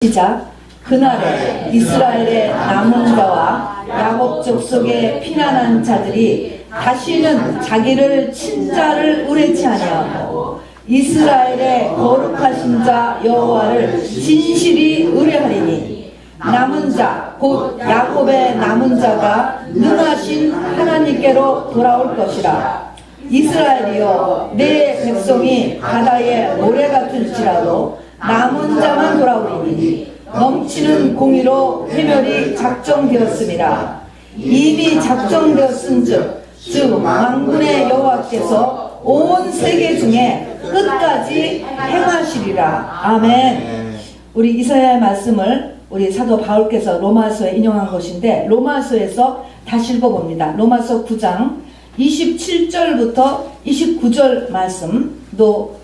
시작. 그날에 이스라엘의 남은 자와 야곱 족속에 피난한 자들이 다시는 자기를 친자를 의뢰치 아니하고 이스라엘의 거룩하신 자 여호와를 진실이 의뢰하리니 남은 자 곧 야곱의 남은 자가 능하신 하나님께로 돌아올 것이라. 이스라엘이여 내 백성이 바다의 모래 같을지라도 남은 자만 돌아오리니 넘치는 공의로 회멸이 작정되었습니다. 이미 작정되었은즉 즉 만군의 여호와께서 온 세계 중에 끝까지 행하시리라. 아멘. 우리 이사야의 말씀을 우리 사도 바울께서 로마서에 인용한 것인데 로마서에서 다시 읽어봅니다. 로마서 9장 27절부터 29절 말씀도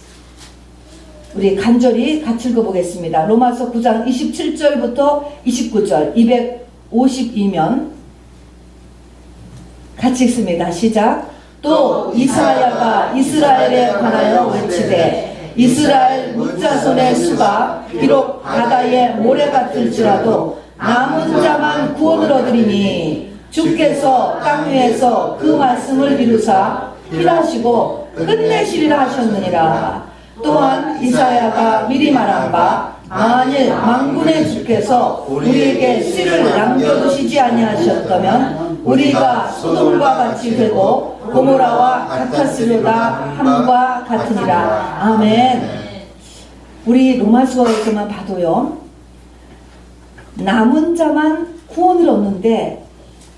우리 간절히 같이 읽어보겠습니다. 로마서 9장 27절부터 29절 252면 같이 읽습니다. 시작. 또 이사야가 이스라엘에 관하여 외치되 이스라엘 뭇자손의 수가 비록 바다의 모래 같을지라도 남은 자만 구원을 얻으리니 주께서 땅 위에서 그 말씀을 이루사 필하시고 끝내시리라 하셨느니라. 또한 이사야가 미리 말한 바 만일 만군의 주께서 우리에게 씨를 남겨두시지 아니하셨다면 우리가 소돔과 같이 되고 고모라와 같았으리로다 함과 같으니라. 아멘. 우리 로마서에서만 봐도요, 남은 자만 구원을 얻는데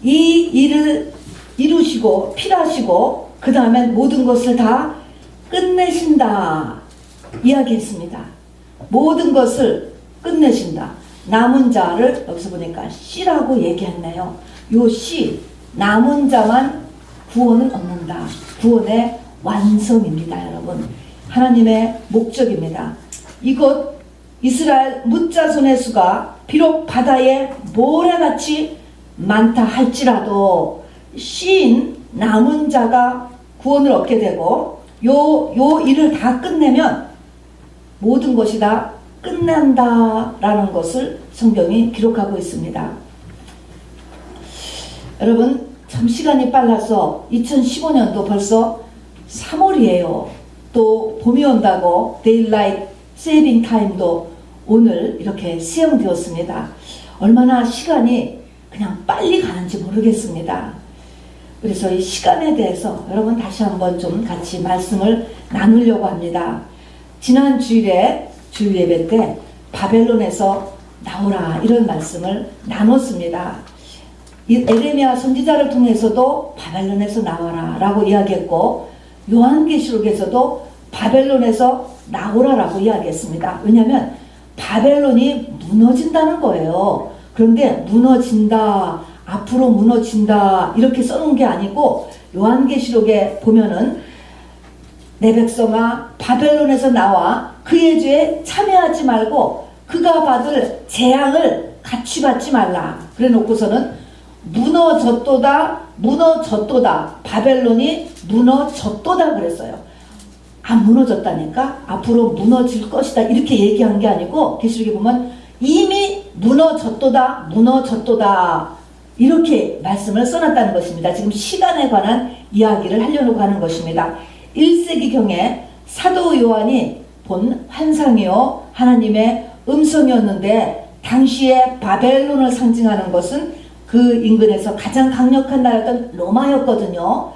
이 일을 이루시고 필하시고 그 다음에 모든 것을 다 끝내신다 이야기했습니다. 모든 것을 끝내신다. 남은 자를 여기서 보니까 씨라고 얘기했네요. 요 씨, 남은 자만 구원을 얻는다. 구원의 완성입니다, 여러분. 하나님의 목적입니다. 이곳 이스라엘 뭇자손의 수가 비록 바다에 모래같이 많다 할지라도 씨인 남은 자가 구원을 얻게 되고 요 일을 다 끝내면 모든 것이 다 끝난다라는 것을 성경이 기록하고 있습니다. 여러분, 참 시간이 빨라서 2015년도 벌써 3월이에요. 또 봄이 온다고 데일라이트 세이빙 타임도 오늘 이렇게 시행되었습니다. 얼마나 시간이 그냥 빨리 가는지 모르겠습니다. 그래서 이 시간에 대해서 여러분 다시 한번 좀 같이 말씀을 나누려고 합니다. 지난 주일에 주일 예배 때 바벨론에서 나오라 이런 말씀을 나눴습니다. 이 에레미야 선지자를 통해서도 바벨론에서 나와라 라고 이야기했고 요한계시록에서도 바벨론에서 나오라라고 이야기했습니다. 왜냐하면 바벨론이 무너진다는 거예요. 그런데 무너진다, 앞으로 무너진다 이렇게 써놓은 게 아니고 요한계시록에 보면은 내 백성아 바벨론에서 나와 그의 죄에 참여하지 말고 그가 받을 재앙을 같이 받지 말라. 그래 놓고서는 무너졌도다 무너졌도다 바벨론이 무너졌도다 그랬어요. 안 무너졌다니까 앞으로 무너질 것이다 이렇게 얘기한 게 아니고 계시록에 보면 이미 무너졌도다 무너졌도다 이렇게 말씀을 써놨다는 것입니다. 지금 시간에 관한 이야기를 하려고 하는 것입니다. 1세기경에 사도 요한이 본 환상이요 하나님의 음성이었는데 당시에 바벨론을 상징하는 것은 그 인근에서 가장 강력한 나라였던 로마였거든요.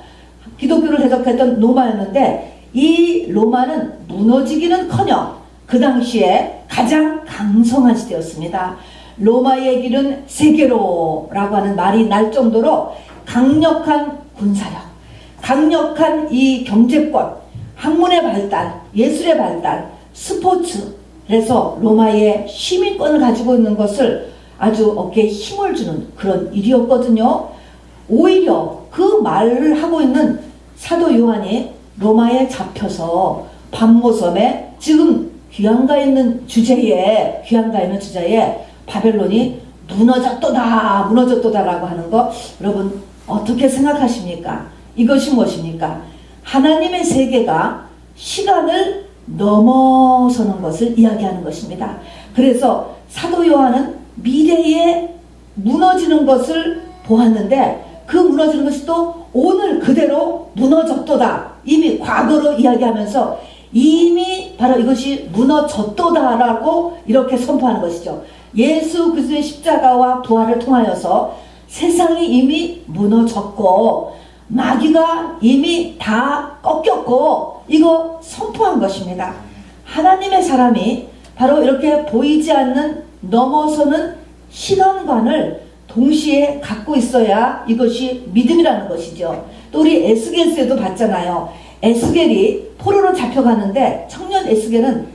기독교를 대적했던 로마였는데 이 로마는 무너지기는커녕 그 당시에 가장 강성한 시대였습니다. 로마의 길은 세계로라고 하는 말이 날 정도로 강력한 군사력, 강력한 이 경제권, 학문의 발달, 예술의 발달, 스포츠, 그래서 로마의 시민권을 가지고 있는 것을 아주 어깨에 힘을 주는 그런 일이었거든요. 오히려 그 말을 하고 있는 사도 요한이 로마에 잡혀서 밤모섬에 지금 귀양가에 있는 주제에 바벨론이 무너졌도다 라고 하는 거 여러분 어떻게 생각하십니까? 이것이 무엇입니까? 하나님의 세계가 시간을 넘어서는 것을 이야기하는 것입니다. 그래서 사도 요한은 미래에 무너지는 것을 보았는데 그 무너지는 것이 또 오늘 그대로 무너졌도다. 이미 과거로 이야기하면서 이미 바로 이것이 무너졌도다라고 이렇게 선포하는 것이죠. 예수 그리스도의 십자가와 부활을 통하여서 세상이 이미 무너졌고 마귀가 이미 다 꺾였고 이거 선포한 것입니다. 하나님의 사람이 바로 이렇게 보이지 않는 넘어서는 시간관을 동시에 갖고 있어야 이것이 믿음이라는 것이죠. 또 우리 에스겔서에도 봤잖아요. 에스겔이 포로로 잡혀가는데 청년 에스겔은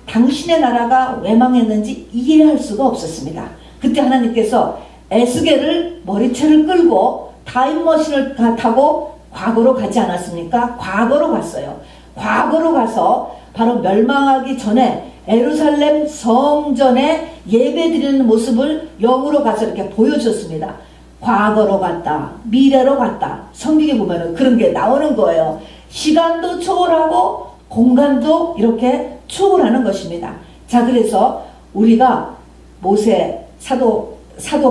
당신의 나라가 왜 망했는지 이해할 수가 없었습니다. 그때 하나님께서 에스겔을 머리채를 끌고 타임머신을 타고 과거로 가지 않았습니까? 과거로 갔어요. 과거로 가서 바로 멸망하기 전에 예루살렘 성전에 예배드리는 모습을 영으로 가서 이렇게 보여줬습니다. 과거로 갔다, 미래로 갔다. 성경에 보면은 그런 게 나오는 거예요. 시간도 초월하고 공간도 이렇게 초월하는 것입니다. 자, 그래서 우리가 모세 사도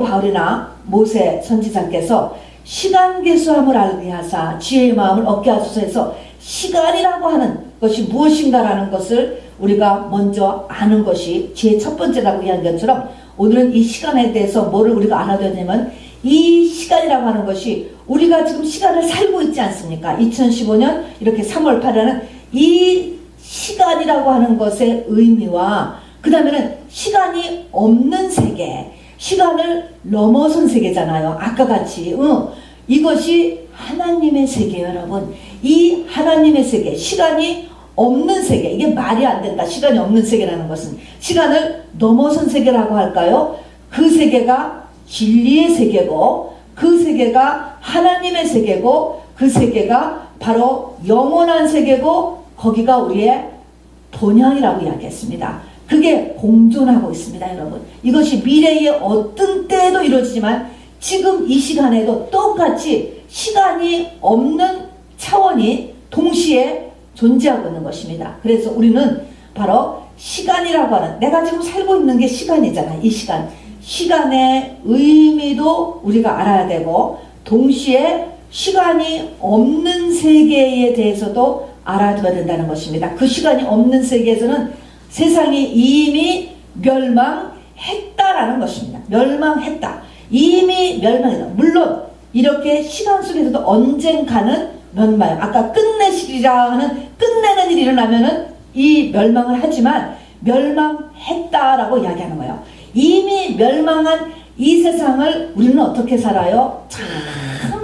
바울이나 모세 선지자께서 시간 계수함을 알게 하사 지혜의 마음을 얻게 하소서 해서 시간이라고 하는 것이 무엇인가라는 것을 우리가 먼저 아는 것이 지혜의 첫 번째라고 이야기한 것처럼 오늘은 이 시간에 대해서 뭐를 우리가 알아야 되냐면 이 시간이라고 하는 것이 우리가 지금 시간을 살고 있지 않습니까? 2015년 이렇게 3월 8일은 이 시간이라고 하는 것의 의미와 그 다음에는 시간이 없는 세계, 시간을 넘어선 세계잖아요. 아까 같이 이것이 하나님의 세계예요, 여러분. 이 하나님의 세계, 시간이 없는 세계, 이게 말이 안 된다. 시간이 없는 세계라는 것은 시간을 넘어선 세계라고 할까요? 그 세계가 진리의 세계고 그 세계가 하나님의 세계고 그 세계가 바로 영원한 세계고 거기가 우리의 본향이라고 이야기했습니다. 그게 공존하고 있습니다, 여러분. 이것이 미래의 어떤 때에도 이루어지지만 지금 이 시간에도 똑같이 시간이 없는 차원이 동시에 존재하고 있는 것입니다. 그래서 우리는 바로 시간이라고 하는, 내가 지금 살고 있는 게 시간이잖아. 이 시간. 시간의 의미도 우리가 알아야 되고 동시에 시간이 없는 세계에 대해서도 알아둬야 된다는 것입니다. 그 시간이 없는 세계에서는 세상이 이미 멸망했다라는 것입니다. 멸망했다. 이미 멸망했다. 물론 이렇게 시간 속에서도 언젠가는 멸망. 아까 끝내시리라 하는 끝내는 일이 일어나면은 이 멸망을 하지만 멸망했다라고 이야기하는 거예요. 이미 멸망한 이 세상을 우리는 어떻게 살아요? 참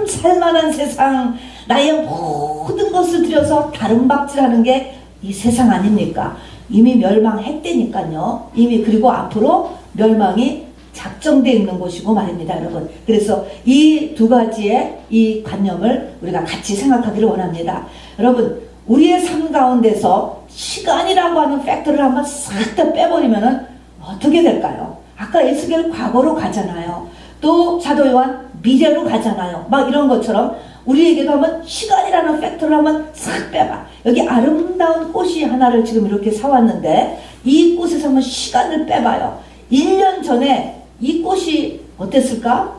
살만한 세상, 나의 모든 것을 들여서 다름박질하는 게 이 세상 아닙니까? 이미 멸망했다니까요. 이미 그리고 앞으로 멸망이 작정되어 있는 곳이고 말입니다, 여러분. 그래서 이 두 가지의 이 관념을 우리가 같이 생각하기를 원합니다. 여러분, 우리의 삶 가운데서 시간이라고 하는 팩터를 한번 싹 다 빼버리면은 어떻게 될까요? 아까 에스겔 과거로 가잖아요. 또 사도 요한 미래로 가잖아요. 막 이런 것처럼 우리에게도 한번 시간이라는 팩터를 한번 싹 빼봐. 여기 아름다운 꽃이 하나를 지금 이렇게 사왔는데 이 꽃에서 한번 시간을 빼봐요. 1년 전에 이 꽃이 어땠을까?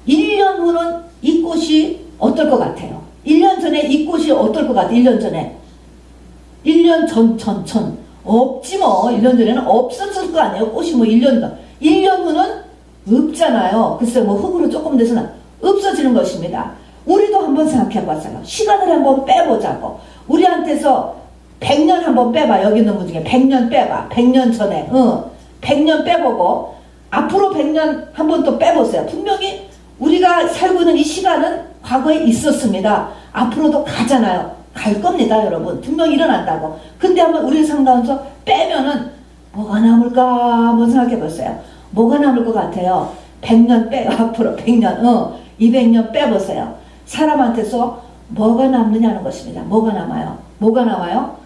1년 후는 이 꽃이 어떨 것 같아요? 1년 전에 이 꽃이 어떨 것 같아요? 1년 전에. 1년 전. 없지 뭐. 1년 전에는 없었을 거 아니에요? 꽃이 뭐 1년 전. 1년 후는 없잖아요. 글쎄 뭐 흙으로 조금 돼서는 없어지는 것입니다. 우리도 한번 생각해 봤어요. 시간을 한번 빼보자고. 우리한테서 100년 한번 빼봐. 여기 있는 분 중에 100년 빼봐. 100년 전에 100년 빼보고 앞으로 100년 한번 또 빼보세요. 분명히 우리가 살고 있는 이 시간은 과거에 있었습니다. 앞으로도 가잖아요. 갈 겁니다, 여러분. 분명히 일어난다고. 근데 한번 우리 삶 가운데서 빼면은 뭐가 남을까 한번 생각해 보세요. 뭐가 남을 것 같아요? 100년 빼요. 앞으로 100년 200년 빼보세요. 사람한테서 뭐가 남느냐는 것입니다. 뭐가 남아요? 뭐가 남아요?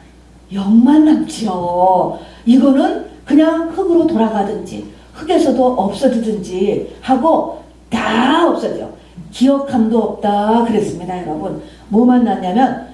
영만 남지요. 이거는 그냥 흙으로 돌아가든지 흙에서도 없어지든지 하고 다 없어져. 기억함도 없다 그랬습니다, 여러분. 뭐만 남냐면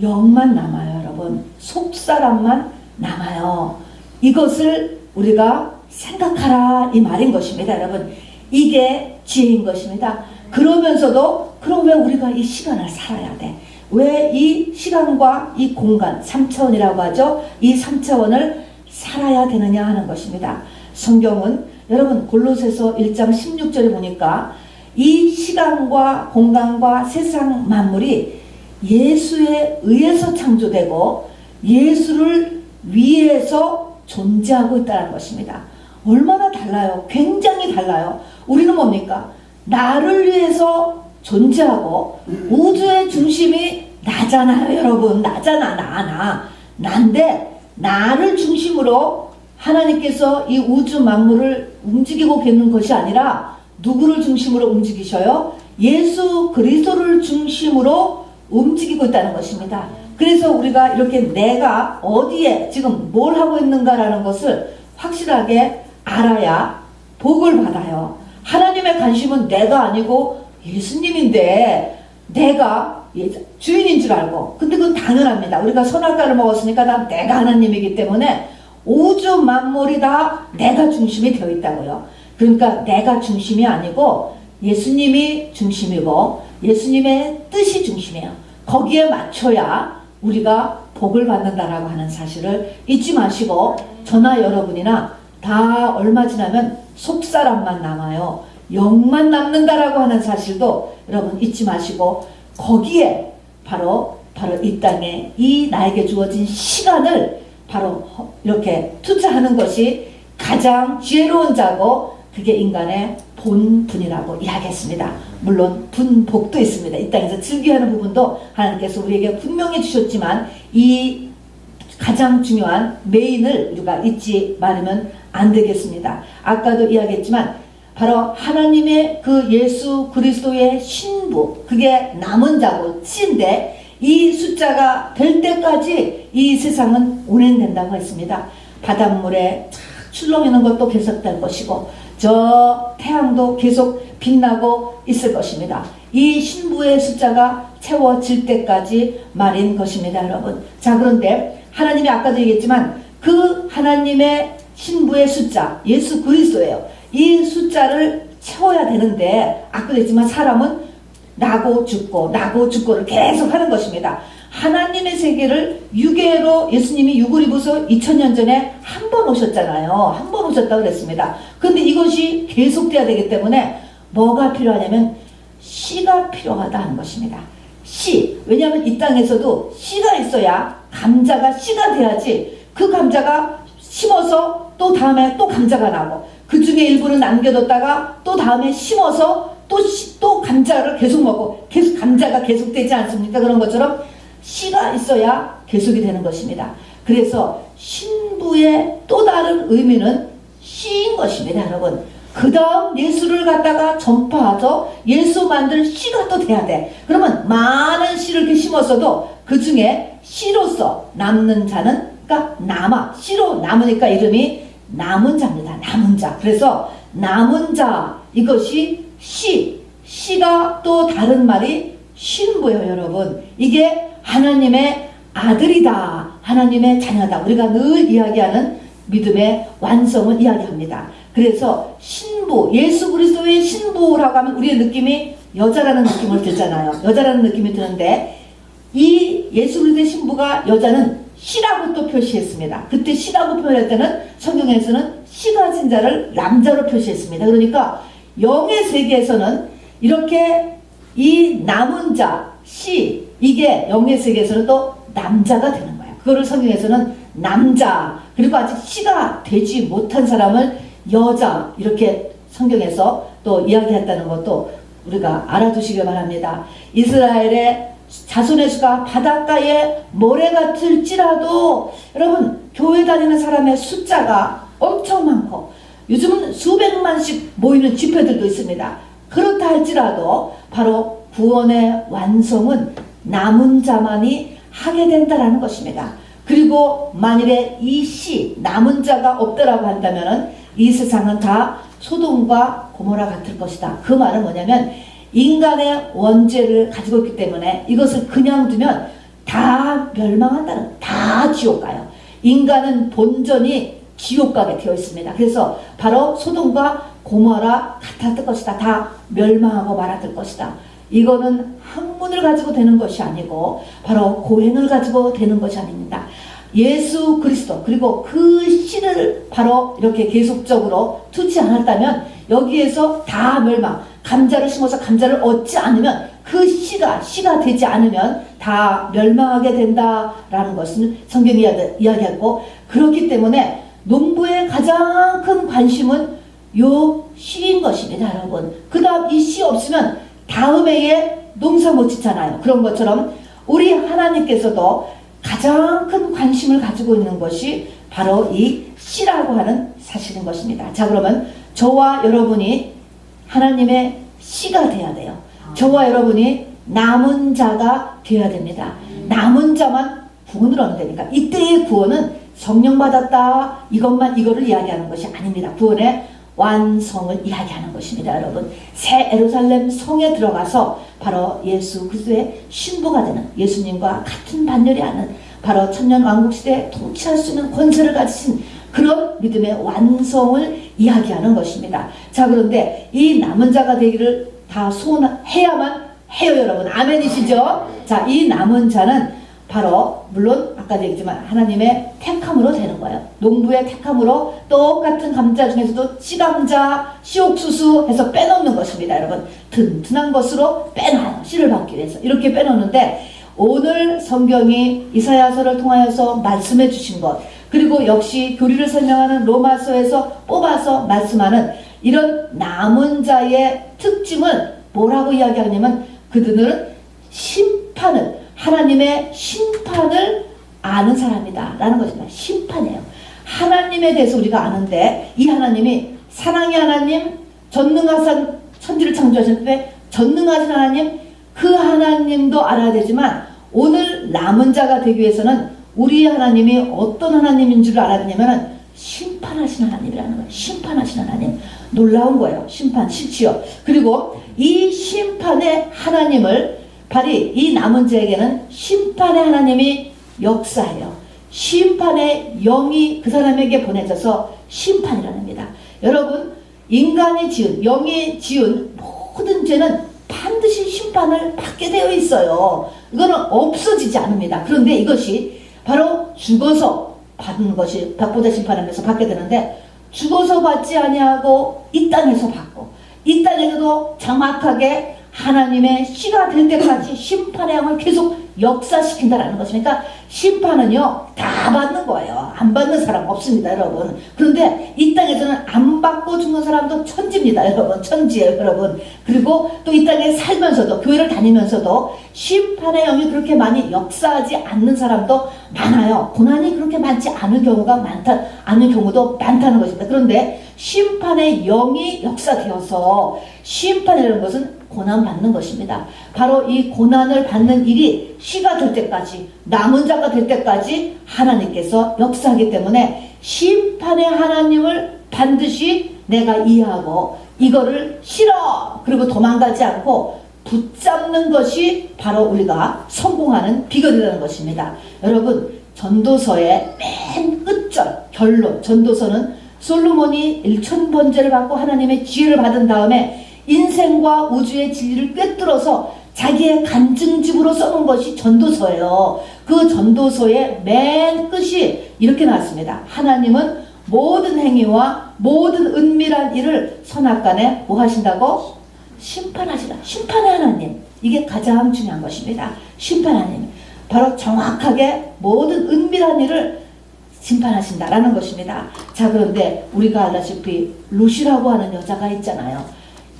영만 남아요, 여러분. 속사람만 남아요. 이것을 우리가 생각하라 이 말인 것입니다. 여러분, 이게 지혜인 것입니다. 그러면서도 그럼 왜 우리가 이 시간을 살아야 돼? 왜 이 시간과 이 공간 3차원이라고 하죠? 이 3차원을 살아야 되느냐 하는 것입니다. 성경은 여러분 골로새서 1장 16절에 보니까 이 시간과 공간과 세상 만물이 예수에 의해서 창조되고 예수를 위해서 존재하고 있다는 것입니다. 얼마나 달라요? 굉장히 달라요. 우리는 뭡니까? 나를 위해서 존재하고 우주의 중심이 나잖아요, 여러분. 나잖아, 난데 나를 중심으로 하나님께서 이 우주 만물을 움직이고 계는 것이 아니라 누구를 중심으로 움직이셔요? 예수 그리스도를 중심으로 움직이고 있다는 것입니다. 그래서 우리가 이렇게 내가 어디에 지금 뭘 하고 있는가라는 것을 확실하게 알아야 복을 받아요. 하나님의 관심은 내가 아니고 예수님인데 내가 주인인 줄 알고, 근데 그건 당연합니다. 우리가 선악과를 먹었으니까 다 내가 하나님이기 때문에 우주 만물이 다 내가 중심이 되어 있다고요. 그러니까 내가 중심이 아니고 예수님이 중심이고 예수님의 뜻이 중심이에요. 거기에 맞춰야 우리가 복을 받는다라고 하는 사실을 잊지 마시고, 저나 여러분이나 다 얼마 지나면 속사람만 남아요. 영만 남는다라고 하는 사실도 여러분 잊지 마시고, 거기에 바로 이 땅에 이 나에게 주어진 시간을 바로 이렇게 투자하는 것이 가장 지혜로운 자고, 그게 인간의 본분이라고 이야기했습니다. 물론 분복도 있습니다. 이 땅에서 즐겨야 하는 부분도 하나님께서 우리에게 분명히 주셨지만 이 가장 중요한 메인을 우리가 잊지 말으면 안 되겠습니다. 아까도 이야기했지만 바로 하나님의 그 예수 그리스도의 신부, 그게 남은 자고 치인데 이 숫자가 될 때까지 이 세상은 운행된다고 했습니다. 바닷물에 출렁이는 것도 계속될 것이고 저 태양도 계속 빛나고 있을 것입니다. 이 신부의 숫자가 채워질 때까지 말인 것입니다, 여러분. 자, 그런데 하나님이 아까도 얘기했지만 그 하나님의 신부의 숫자, 예수 그리스도예요. 이 숫자를 채워야 되는데 아까도 했지만 사람은 나고 죽고를 계속 하는 것입니다. 하나님의 세계를 유괴로 예수님이 육을 입어서 2000년 전에 한 번 오셨잖아요. 한 번 오셨다고 그랬습니다. 근데 이것이 계속돼야 되기 때문에 뭐가 필요하냐면 씨가 필요하다 하는 것입니다. 씨. 왜냐하면 이 땅에서도 씨가 있어야 감자가 씨가 돼야지 그 감자가 심어서 또 다음에 또 감자가 나고 그 중에 일부는 남겨뒀다가 또 다음에 심어서 또 감자를 계속 먹고 계속 감자가 계속되지 않습니까? 그런 것처럼 씨가 있어야 계속이 되는 것입니다. 그래서 신부의 또 다른 의미는 씨인 것입니다, 여러분. 그 다음 예수를 갖다가 전파하죠. 예수 만들 씨가 또 돼야 돼. 그러면 많은 씨를 이렇게 심었어도 그 중에 씨로서 남는 자는, 그러니까 씨로 남으니까 이름이 남은 자입니다. 남은 자. 그래서 남은 자, 이것이 씨가 또 다른 말이 신부예요, 여러분. 이게 하나님의 아들이다, 하나님의 자녀다. 우리가 늘 이야기하는 믿음의 완성을 이야기합니다. 그래서 신부, 예수 그리스도의 신부라고 하면 우리의 느낌이 여자라는 느낌을 들잖아요. 여자라는 느낌이 드는데 이 예수 그리스도의 신부가 여자는 씨라고 또 표시했습니다. 그때 씨라고 표현할 때는 성경에서는 씨 가진 자를 남자로 표시했습니다. 그러니까 영의 세계에서는 이렇게 이 남은 자, 씨, 이게 영의 세계에서는 또 남자가 되는 거예요. 그거를 성경에서는 남자, 그리고 아직 씨가 되지 못한 사람을 여자, 이렇게 성경에서 또 이야기했다는 것도 우리가 알아두시길 바랍니다. 이스라엘의 자손의 수가 바닷가에 모래 같을지라도 여러분, 교회 다니는 사람의 숫자가 엄청 많고 요즘은 수백만씩 모이는 집회들도 있습니다. 그렇다 할지라도 바로 구원의 완성은 남은 자만이 하게 된다라는 것입니다. 그리고 만일에 이 남은 자가 없다라고 한다면 이 세상은 다 소돔과 고모라 같을 것이다. 그 말은 뭐냐면 인간의 원죄를 가지고 있기 때문에 이것을 그냥 두면 다 멸망한다는, 다 지옥 가요. 인간은 본전이 지옥 가게 되어 있습니다. 그래서 바로 소돔과 고모라 같았을 것이다. 다 멸망하고 말았을 것이다. 이거는 학문을 가지고 되는 것이 아니고 바로 고행을 가지고 되는 것이 아닙니다. 예수 그리스도 그리고 그 씨를 바로 이렇게 계속적으로 투지 않았다면 여기에서 다 멸망, 감자를 심어서 감자를 얻지 않으면 그 씨가 되지 않으면 다 멸망하게 된다라는 것을 성경이 이야기하고, 그렇기 때문에 농부의 가장 큰 관심은 요 씨인 것입니다, 여러분. 그 다음 이 씨 없으면 다음 해에 농사 못 짓잖아요. 그런 것처럼 우리 하나님께서도 가장 큰 관심을 가지고 있는 것이 바로 이 씨라고 하는 사실인 것입니다. 자, 그러면 저와 여러분이 하나님의 씨가 되어야 돼요. 저와 여러분이 남은 자가 되어야 됩니다. 남은 자만 구원을 얻는 되니까. 이때의 구원은 성령 받았다 이거를 이야기하는 것이 아닙니다. 구원의 완성을 이야기하는 것입니다, 여러분. 새 예루살렘 성에 들어가서 바로 예수 그리스도의 신부가 되는, 예수님과 같은 반열에 하는 바로 천년왕국시대에 통치할 수 있는 권세를 가지신 그런 믿음의 완성을 이야기하는 것입니다. 자, 그런데 이 남은 자가 되기를 다 소원해야만 해요, 여러분. 아멘이시죠? 자, 이 남은 자는 바로 물론 아까 얘기했지만 하나님의 택함으로 되는 거예요. 농부의 택함으로 똑같은 감자 중에서도 씨감자, 씨옥수수 해서 빼놓는 것입니다, 여러분. 튼튼한 것으로 빼놔요. 씨를 받기 위해서. 이렇게 빼놓는데 오늘 성경이 이사야서를 통하여서 말씀해 주신 것, 그리고 역시 교리를 설명하는 로마서에서 뽑아서 말씀하는 이런 남은 자의 특징은 뭐라고 이야기하냐면 그들은 심판을, 하나님의 심판을 아는 사람이다 라는 것입니다. 심판이에요. 하나님에 대해서 우리가 아는데 이 하나님이 사랑의 하나님, 전능하신 천지를 창조하셨는데 전능하신 하나님, 그 하나님도 알아야 되지만 오늘 남은 자가 되기 위해서는 우리 하나님이 어떤 하나님인 줄 알아야 되냐면 심판하시는 하나님이라는 거예요. 심판하시는 하나님. 놀라운 거예요. 심판, 실치요. 그리고 이 심판의 하나님을 바리 이 남은 자에게는 심판의 하나님이 역사해요. 심판의 영이 그 사람에게 보내져서 심판이랍니다. 여러분, 인간이 지은, 영이 지은 모든 죄는 반드시 심판을 받게 되어 있어요. 이거는 없어지지 않습니다. 그런데 이것이 바로 죽어서 받는 것이 박보다 심판하면서 받게 되는데, 죽어서 받지 아니하고 이 땅에서 받고 이 땅에서도 정확하게 하나님의 씨가 될 때까지 심판의 영을 계속 역사시킨다라는 것이니까 심판은요 다 받는 거예요. 안 받는 사람 없습니다, 여러분. 그런데 이 땅에서는 안 받고 죽는 사람도 천지입니다, 여러분. 천지예요, 여러분. 그리고 또 이 땅에 살면서도, 교회를 다니면서도 심판의 영이 그렇게 많이 역사하지 않는 사람도 많아요. 고난이 그렇게 많지 않은 경우도 많다는 것입니다. 그런데 심판의 영이 역사되어서, 심판이라는 것은 고난받는 것입니다. 바로 이 고난을 받는 일이 씨가 될 때까지, 남은 자가 될 때까지 하나님께서 역사하기 때문에 심판의 하나님을 반드시 내가 이해하고 이거를 싫어, 그리고 도망가지 않고 붙잡는 것이 바로 우리가 성공하는 비결이라는 것입니다. 여러분, 전도서의 맨 끝절 결론, 전도서는 솔로몬이 1000번제를 받고 하나님의 지혜를 받은 다음에 인생과 우주의 진리를 꿰뚫어서 자기의 간증집으로 써놓은 것이 전도서예요. 그 전도서의 맨 끝이 이렇게 나왔습니다. 하나님은 모든 행위와 모든 은밀한 일을 선악간에 뭐 하신다고? 심판하시라. 심판의 하나님. 이게 가장 중요한 것입니다. 심판 하나님. 바로 정확하게 모든 은밀한 일을 심판하신다라는 것입니다. 자, 그런데 우리가 알다시피 루시라고 하는 여자가 있잖아요.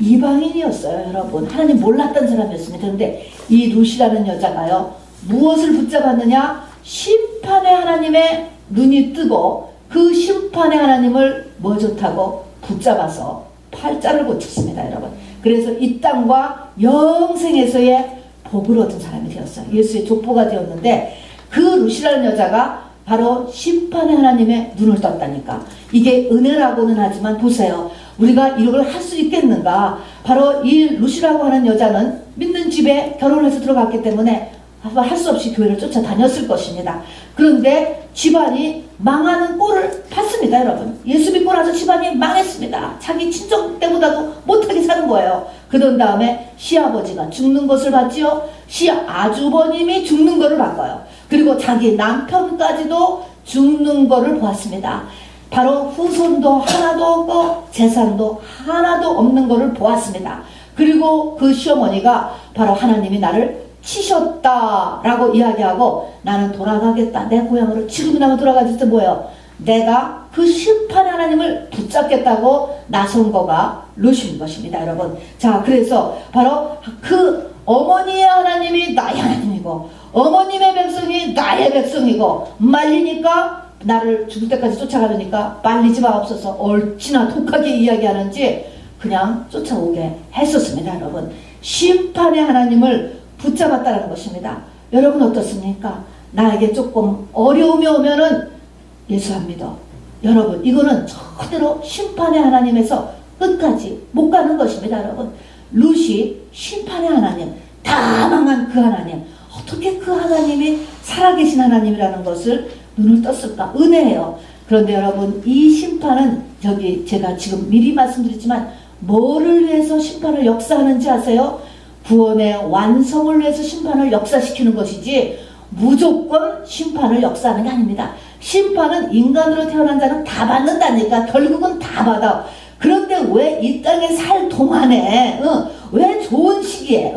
이방인이었어요, 여러분. 하나님 몰랐던 사람이었습니다. 그런데 이 루시라는 여자가요, 무엇을 붙잡았느냐? 심판의 하나님의 눈이 뜨고 그 심판의 하나님을 뭐 좋다고 붙잡아서 팔자를 고쳤습니다, 여러분. 그래서 이 땅과 영생에서의 복을 얻은 사람이 되었어요. 예수의 족보가 되었는데 그 루시라는 여자가 바로 심판의 하나님의 눈을 떴다니까. 이게 은혜라고는 하지만 보세요. 우리가 이걸 할 수 있겠는가? 바로 이 루시라고 하는 여자는 믿는 집에 결혼해서 들어갔기 때문에 할 수 없이 교회를 쫓아다녔을 것입니다. 그런데 집안이 망하는 꼴을 봤습니다, 여러분. 예수 믿고 나서 집안이 망했습니다. 자기 친정 때보다도 못하게 사는 거예요. 그런 다음에 시아버지가 죽는 것을 봤지요. 시아주버님이 죽는 것을 봤고요. 그리고 자기 남편까지도 죽는 것을 보았습니다. 바로 후손도 하나도 없고 재산도 하나도 없는 것을 보았습니다. 그리고 그 시어머니가 바로 하나님이 나를 치셨다라고 이야기하고 나는 돌아가겠다. 내 고향으로 지금이나마 돌아가겠을 때 뭐예요? 내가 그 심판의 하나님을 붙잡겠다고 나선 거가 룻인 것입니다, 여러분. 자, 그래서 바로 그 어머니의 하나님이 나의 하나님이고 어머님의 백성이 나의 백성이고 말리니까 나를 죽을 때까지 쫓아가려니까 말리지 마옵소서 얼마나 독하게 이야기하는지 그냥 쫓아오게 했었습니다, 여러분. 심판의 하나님을 붙잡았다는 것입니다. 여러분 어떻습니까? 나에게 조금 어려움이 오면은 예수 안 믿어. 여러분 이거는 절대로 심판의 하나님에서 끝까지 못 가는 것입니다, 여러분. 룻이 심판의 하나님, 다 망한 그 하나님, 어떻게 그 하나님이 살아계신 하나님이라는 것을 눈을 떴을까? 은혜예요. 그런데 여러분 이 심판은 여기 제가 지금 미리 말씀드리지만 뭐를 위해서 심판을 역사하는지 아세요? 구원의 완성을 위해서 심판을 역사시키는 것이지 무조건 심판을 역사하는 게 아닙니다. 심판은 인간으로 태어난 자는 다 받는다니까. 결국은 다 받아. 그런데 왜 이 땅에 살 동안에 왜 좋은 시기에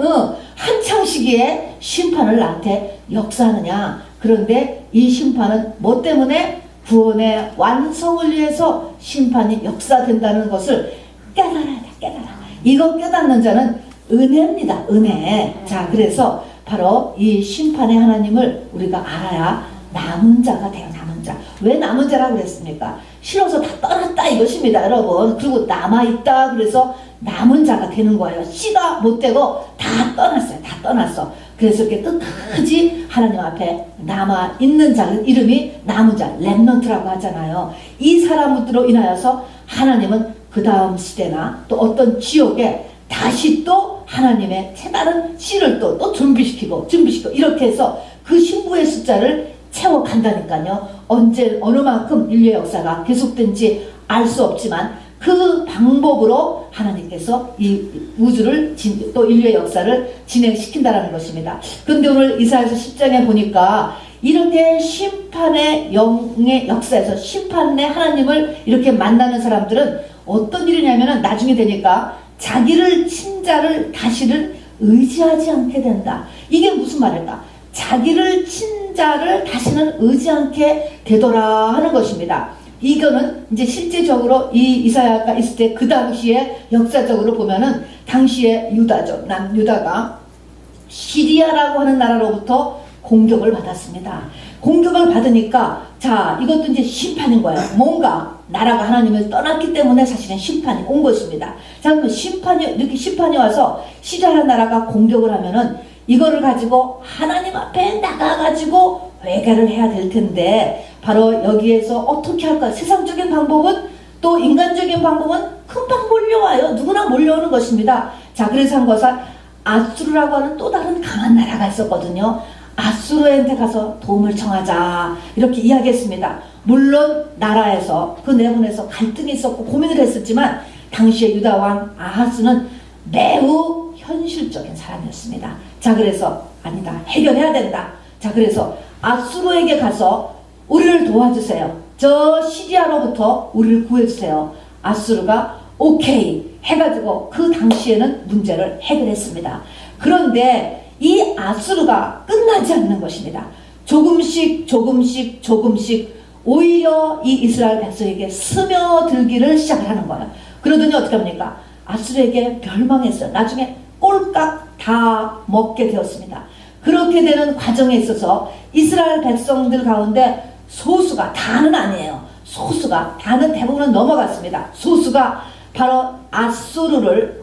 한창 시기에 심판을 나한테 역사하느냐. 그런데 이 심판은 뭐 때문에? 구원의 완성을 위해서 심판이 역사된다는 것을 깨달아야 돼. 깨달아. 이거 깨닫는 자는 은혜입니다. 은혜. 자, 그래서 바로 이 심판의 하나님을 우리가 알아야 남은 자가 돼요. 남은 자. 왜 남은 자라고 그랬습니까? 싫어서 다 떠났다 이것입니다, 여러분. 그리고 남아있다 그래서 남은 자가 되는 거예요. 씨가 못 되고 다 떠났어요. 다 떠났어. 그래서 이렇게 끝까지 하나님 앞에 남아있는 자는 이름이 남은 자, 렘넌트라고 하잖아요. 이 사람으로 인하여서 하나님은 그 다음 시대나 또 어떤 지역에 다시 또 하나님의 색다른 씨를 또 준비시키고 이렇게 해서 그 신부의 숫자를 채워간다니까요. 언제 어느 만큼 인류의 역사가 계속된지 알 수 없지만 그 방법으로 하나님께서 이 우주를 또 인류의 역사를 진행시킨다는 것입니다. 그런데 오늘 이사야서 10장에 보니까 이렇게 심판의 영의 역사에서 심판의 하나님을 이렇게 만나는 사람들은 어떤 일이냐면 나중에 되니까 자기를 친 자를 다시는 의지하지 않게 된다. 이게 무슨 말일까? 자기를 친 자를 다시는 의지 않게 되더라 하는 것입니다. 이거는 이제 실제적으로 이 이사야가 있을 때 그 당시에 역사적으로 보면은 당시에 유다죠. 남유다가 시리아라고 하는 나라로부터 공격을 받았습니다. 공격을 받으니까 자 이것도 이제 심판인 거예요. 뭔가 나라가 하나님을 떠났기 때문에 사실은 심판이 온 것입니다. 자 그러면 이렇게 심판이 와서 시리아 나라가 공격을 하면은 이거를 가지고 하나님 앞에 나가가지고 회개를 해야 될 텐데 바로 여기에서 어떻게 할까? 세상적인 방법은 또 인간적인 방법은 금방 몰려와요. 누구나 몰려오는 것입니다. 자 그래서 한 것은 아수르라고 하는 또 다른 강한 나라가 있었거든요. 아수르한테 가서 도움을 청하자 이렇게 이야기했습니다. 물론 나라에서 그 내분에서 갈등이 있었고 고민을 했었지만 당시에 유다왕 아하스는 매우 현실적인 사람이었습니다. 자 그래서 아니다 해결해야 된다. 자 그래서 아수르에게 가서 우리를 도와주세요. 저 시리아로부터 우리를 구해주세요. 아수르가 오케이 해가지고 그 당시에는 문제를 해결했습니다. 그런데 이 아수르가 끝나지 않는 것입니다. 조금씩 오히려 이 이스라엘 백성에게 스며들기를 시작을 하는 거예요. 그러더니 어떻게 합니까? 아수르에게 멸망했어요. 나중에 꼴깍 다 먹게 되었습니다. 그렇게 되는 과정에 있어서 이스라엘 백성들 가운데 소수가 다는 아니에요. 소수가 다는 대부분은 넘어갔습니다. 소수가 바로 아수르를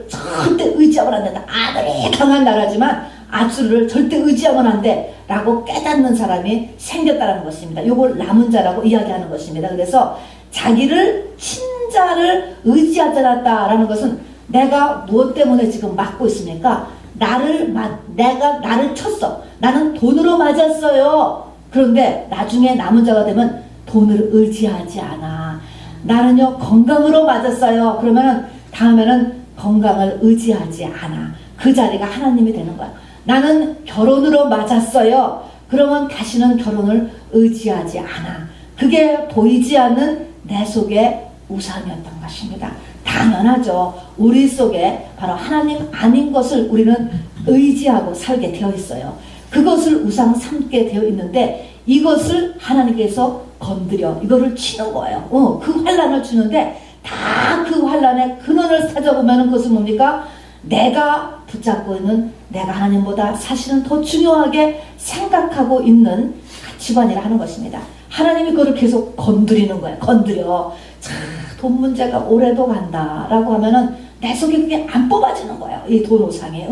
절대 의지하면 안 된다. 아무리 강한 나라지만 아수르를 절대 의지하면 안 돼 라고 깨닫는 사람이 생겼다는 것입니다. 이걸 남은 자라고 이야기하는 것입니다. 그래서 자기를 친자를 의지하지 않았다라는 것은 내가 무엇 때문에 지금 맞고 있습니까? 내가 나를 쳤어. 나는 돈으로 맞았어요. 그런데 나중에 남은 자가 되면 돈을 의지하지 않아. 나는요 건강으로 맞았어요. 그러면은 다음에는 건강을 의지하지 않아. 그 자리가 하나님이 되는 거야. 나는 결혼으로 맞았어요. 그러면 다시는 결혼을 의지하지 않아. 그게 보이지 않는 내 속의 우상이었던 것입니다. 당연하죠. 우리 속에 바로 하나님 아닌 것을 우리는 의지하고 살게 되어 있어요. 그것을 우상 삼게 되어 있는데 이것을 하나님께서 건드려 이거를 치는 거예요. 그 환란을 주는데 다 그 환란의 근원을 찾아보면 그것은 뭡니까? 내가 붙잡고 있는 내가 하나님보다 사실은 더 중요하게 생각하고 있는 가치관이라 하는 것입니다. 하나님이 그걸 계속 건드리는 거예요. 건드려. 자, 돈 문제가 오래도 간다라고 하면은 내 속에 그게 안 뽑아지는 거예요. 이 돈 우상이.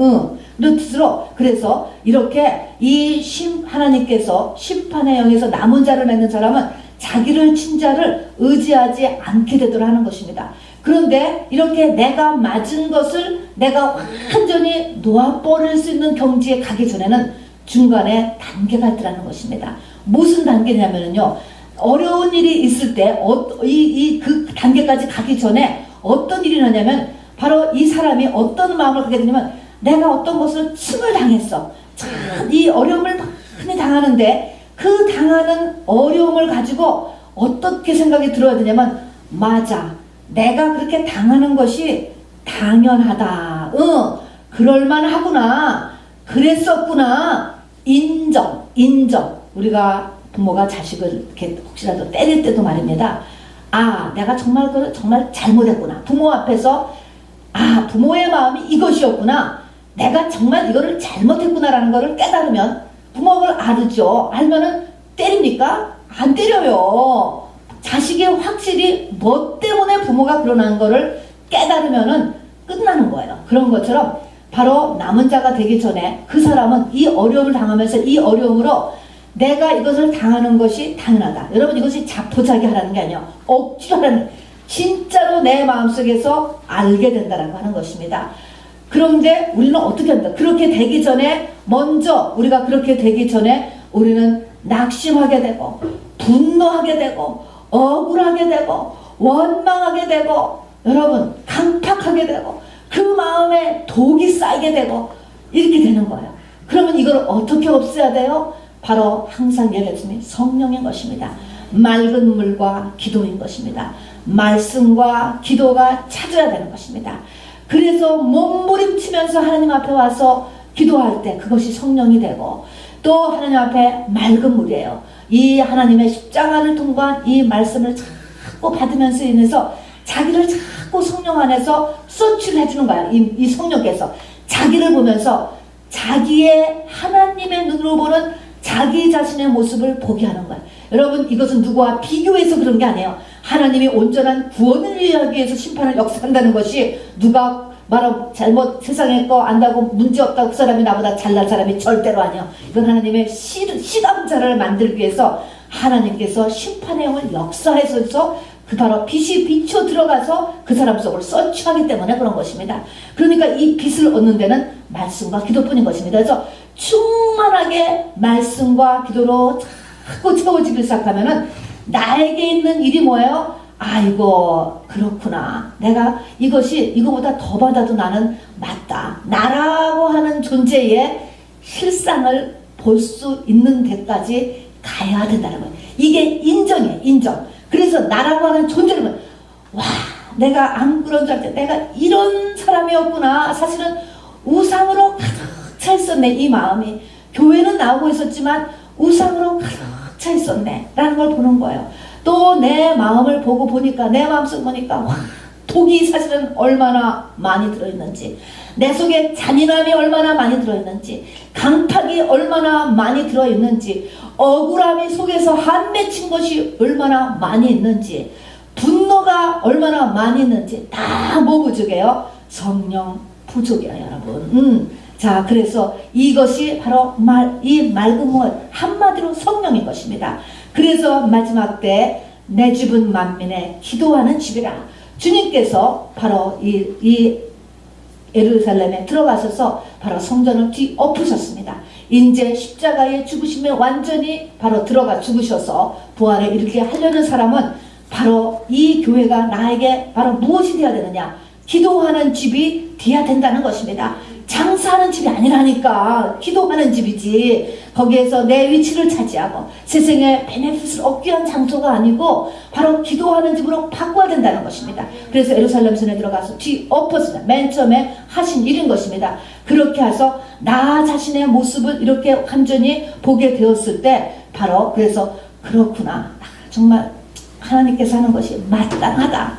그래서 이렇게 하나님께서 심판의 영에서 남은 자를 맺는 사람은 자기를 친 자를 의지하지 않게 되도록 하는 것입니다. 그런데 이렇게 내가 맞은 것을 내가 완전히 놓아버릴 수 있는 경지에 가기 전에는 중간에 단계가 있더라는 것입니다. 무슨 단계냐면요. 어려운 일이 있을 때, 그 단계까지 가기 전에 어떤 일이 나냐면, 바로 이 사람이 어떤 마음을 갖게 되냐면, 내가 어떤 것을 침을 당했어. 이 어려움을 많이 당하는데, 그 당하는 어려움을 가지고 어떻게 생각이 들어야 되냐면, 맞아. 내가 그렇게 당하는 것이 당연하다. 그럴만하구나. 그랬었구나. 인정. 우리가 부모가 자식을 이렇게 혹시라도 때릴 때도 말입니다. 아, 내가 정말 잘못했구나. 부모 앞에서 부모의 마음이 이것이었구나. 내가 정말 이거를 잘못했구나라는 거를 깨달으면 부모가 알죠. 알면은 때립니까? 안 때려요. 자식이 확실히 뭐 때문에 부모가 그러는 거를 깨달으면은 끝나는 거예요. 그런 것처럼 바로 남은 자가 되기 전에 그 사람은 이 어려움을 당하면서 이 어려움으로 내가 이것을 당하는 것이 당연하다. 여러분 이것이 자포자기 하라는 게 아니에요. 억지로 하라는, 진짜로 내 마음속에서 알게 된다는 하는 것입니다. 그런데 우리는 어떻게 한다? 그렇게 되기 전에 우리가 그렇게 되기 전에 우리는 낙심하게 되고 분노하게 되고 억울하게 되고 원망하게 되고 여러분 강팍하게 되고 그 마음에 독이 쌓이게 되고 이렇게 되는 거예요. 그러면 이걸 어떻게 없애야 돼요? 바로 항상 얘기했지만 성령인 것입니다. 맑은 물과 기도인 것입니다. 말씀과 기도가 찾아야 되는 것입니다. 그래서 몸부림치면서 하나님 앞에 와서 기도할 때 그것이 성령이 되고 또 하나님 앞에 맑은 물이에요. 이 하나님의 십자가를 통과한 이 말씀을 자꾸 받으면서 인해서 자기를 자꾸 성령 안에서 서치를 해주는 거야. 이 성령께서 자기를 보면서 자기의 하나님의 눈으로 보는 자기 자신의 모습을 보게 하는 거야. 여러분 이것은 누구와 비교해서 그런 게 아니에요. 하나님이 온전한 구원을 위하기 위해서 심판을 역사한다는 것이 누가 말하고 잘못 세상에 거 안다고 문제없다고 그 사람이 나보다 잘난 사람이 절대로 아니에요. 이건 하나님의 시감자를 만들기 위해서 하나님께서 심판의 영을 역사해서 그 바로 빛이 비쳐 들어가서 그 사람 속을 서치하기 때문에 그런 것입니다. 그러니까 이 빛을 얻는 데는 말씀과 기도뿐인 것입니다. 그래서 충만하게 말씀과 기도로 자꾸 채워지기 시작하면은 나에게 있는 일이 뭐예요? 이거 그렇구나. 내가 이거보다 더 받아도 나는 맞다. 나라고 하는 존재의 실상을 볼 수 있는 데까지 가야 된다는 거예요. 이게 인정이에요. 인정. 그래서 나라고 하는 존재를 내가 안 그런 줄 알았는데 내가 이런 사람이었구나. 사실은 우상으로 가득 차 있었네. 이 마음이. 교회는 나오고 있었지만 우상으로 가득 차 있었네 라는 걸 보는 거예요. 또 내 마음을 보니까 내 마음속 보니까 독이 사실은 얼마나 많이 들어있는지, 내 속에 잔인함이 얼마나 많이 들어있는지, 강팍이 얼마나 많이 들어있는지, 억울함이 속에서 한 맺힌 것이 얼마나 많이 있는지, 분노가 얼마나 많이 있는지 다 뭐 부족해요? 성령 부족이에요, 여러분. 자, 그래서 이것이 바로 이 맑은 물, 한마디로 성령인 것입니다. 그래서 마지막 때 내 집은 만민의 기도하는 집이라. 주님께서 바로 이 예루살렘에 들어가셔서 바로 성전을 뒤엎으셨습니다. 이제 십자가의 죽으심에 완전히 바로 들어가 죽으셔서 부활을 이렇게 하려는 사람은 바로 이 교회가 나에게 바로 무엇이 되어야 되느냐? 기도하는 집이 되어야 된다는 것입니다. 장사하는 집이 아니라니까. 기도하는 집이지. 거기에서 내 위치를 차지하고 세상에 베네핏을 얻기 위한 장소가 아니고 바로 기도하는 집으로 바꿔야 된다는 것입니다. 그래서 예루살렘 성에 들어가서 뒤엎었습니다. 맨 처음에 하신 일인 것입니다. 그렇게 해서 나 자신의 모습을 이렇게 완전히 보게 되었을 때 바로 그래서 그렇구나. 정말 하나님께서 하는 것이 마땅하다.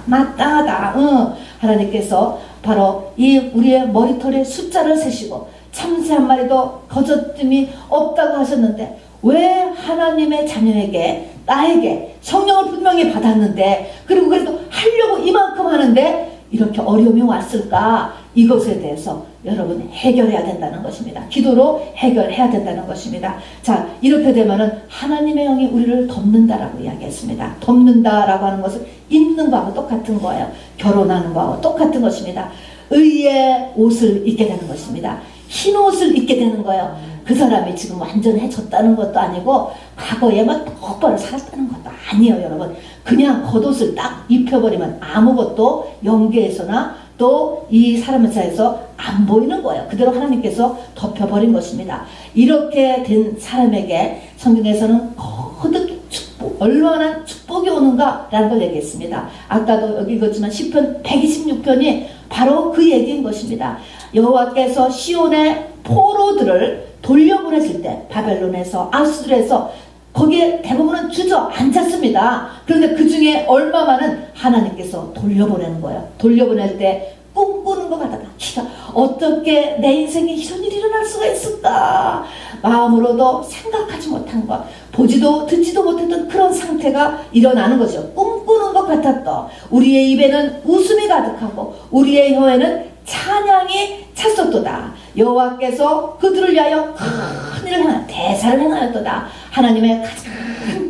하나님께서 바로 이 우리의 머리털의 숫자를 세시고 참새 한 마리도 거저뜸이 없다고 하셨는데 왜 하나님의 자녀에게 나에게 성령을 분명히 받았는데 그리고 그래도 하려고 이만큼 하는데 이렇게 어려움이 왔을까? 이것에 대해서 여러분 해결해야 된다는 것입니다. 기도로 해결해야 된다는 것입니다. 자, 이렇게 되면은 하나님의 영이 우리를 덮는다라고 이야기했습니다. 덮는다라고 하는 것은 입는 거하고 똑같은 거예요. 결혼하는 거하고 똑같은 것입니다. 의의 옷을 입게 되는 것입니다. 흰 옷을 입게 되는 거예요. 그 사람이 지금 완전해졌다는 것도 아니고 과거에만 똑바로 살았다는 것도 아니에요, 여러분. 그냥 겉옷을 딱 입혀버리면 아무것도 영계에서나 또 이 사람의 사이에서 안 보이는 거예요. 그대로 하나님께서 덮여버린 것입니다. 이렇게 된 사람에게 성경에서는 거듭 축복, 얼마나 축복이 오는가라는 걸 얘기했습니다. 아까도 여기 읽었지만 시편 126편이 바로 그 얘기인 것입니다. 여호와께서 시온의 포로들을 돌려보내실 때 바벨론에서 아수르에서 거기에 대부분은 주저앉았습니다. 그런데 그 중에 얼마만은 하나님께서 돌려보내는 거예요. 돌려보낼 때 꿈꾸는 것 같다. 기가 어떻게 내 인생에 이런 일이 일어날 수가 있을까? 마음으로도 생각하지 못한 것, 보지도 듣지도 못했던 그런 상태가 일어나는 거죠. 꿈꾸는 것 같았다. 우리의 입에는 웃음이 가득하고 우리의 혀에는 찬양이 찼었도다. 여호와께서 그들을 위하여 큰 일을 하나 대사를 행하였도다. 하나님의 가장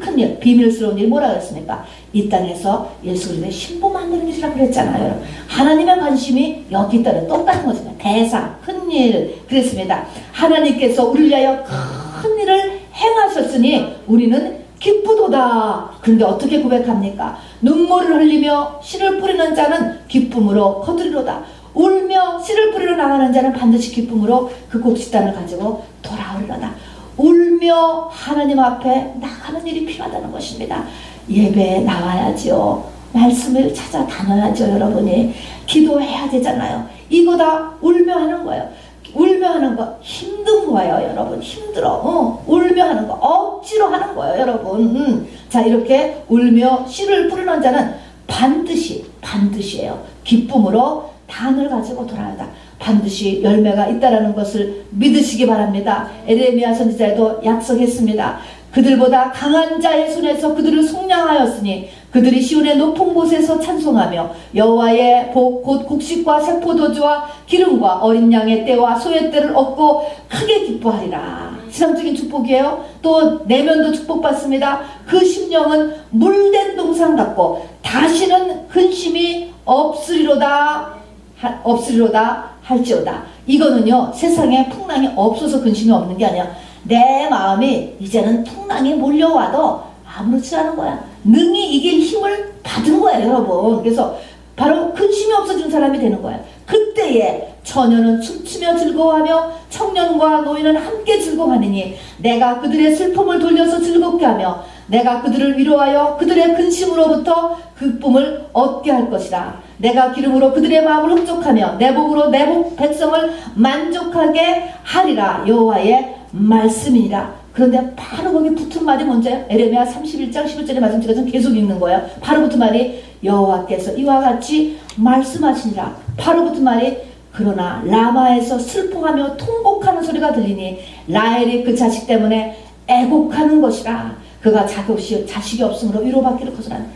큰 일, 비밀스러운 일 뭐라 그랬습니까? 이 땅에서 예수 그리스도의 신부 만드는 일이라고 그랬잖아요. 하나님의 관심이 여기 있다는 똑같은 것입니다. 대사, 큰 일 그랬습니다. 하나님께서 우리를 위하여 큰 일을 행하셨으니 우리는 기쁘도다. 그런데 어떻게 고백합니까? 눈물을 흘리며 씨를 뿌리는 자는 기쁨으로 거두리로다. 울며 씨를 뿌리러 나가는 자는 반드시 기쁨으로 그 곡식단을 가지고 돌아오리로다. 울며 하나님 앞에 나가는 일이 필요하다는 것입니다. 예배에 나와야지요. 말씀을 찾아 다녀야죠. 여러분이 기도해야 되잖아요. 이거 다 울며 하는 거예요. 울며 하는 거 힘든 거예요. 여러분 힘들어. 울며 하는 거 억지로 하는 거예요. 여러분. 자, 이렇게 울며 씨를 뿌리는 자는 반드시예요. 기쁨으로 단을 가지고 돌아가다. 반드시 열매가 있다라는 것을 믿으시기 바랍니다. 에레미야 선지자에도 약속했습니다. 그들보다 강한 자의 손에서 그들을 속량하였으니 그들이 시온의 높은 곳에서 찬송하며 여호와의 복 곧 곡식과 새포도주와 기름과 어린 양의 떼와 소의 떼를 얻고 크게 기뻐하리라. 신앙적인 축복이에요. 또 내면도 축복받습니다. 그 심령은 물된 동산 같고 다시는 근심이 없으리로다 할지어다. 이거는요, 세상에 풍랑이 없어서 근심이 없는 게 아니야. 내 마음이 이제는 풍랑이 몰려와도 아무렇지 않은 거야. 능히 이길 힘을 받은 거야, 여러분. 그래서 바로 근심이 없어진 사람이 되는 거야. 그때에 처녀는 춤추며 즐거워하며 청년과 노인은 함께 즐거워하느니 내가 그들의 슬픔을 돌려서 즐겁게 하며 내가 그들을 위로하여 그들의 근심으로부터 기쁨을 얻게 할 것이다. 내가 기름으로 그들의 마음을 흡족하며 내 복으로 내 백성을 만족하게 하리라. 여호와의 말씀이니라. 그런데 바로 거기 붙은 말이 뭔지요? 에레미야 31장 11절의 말씀 제가 좀 계속 읽는 거예요. 바로 붙은 말이 여호와께서 이와 같이 말씀하시니라. 바로 붙은 말이 그러나 라마에서 슬퍼하며 통곡하는 소리가 들리니 라헬이 그 자식 때문에 애곡하는 것이라. 그가 자식이 없으므로 위로받기를 거절하는,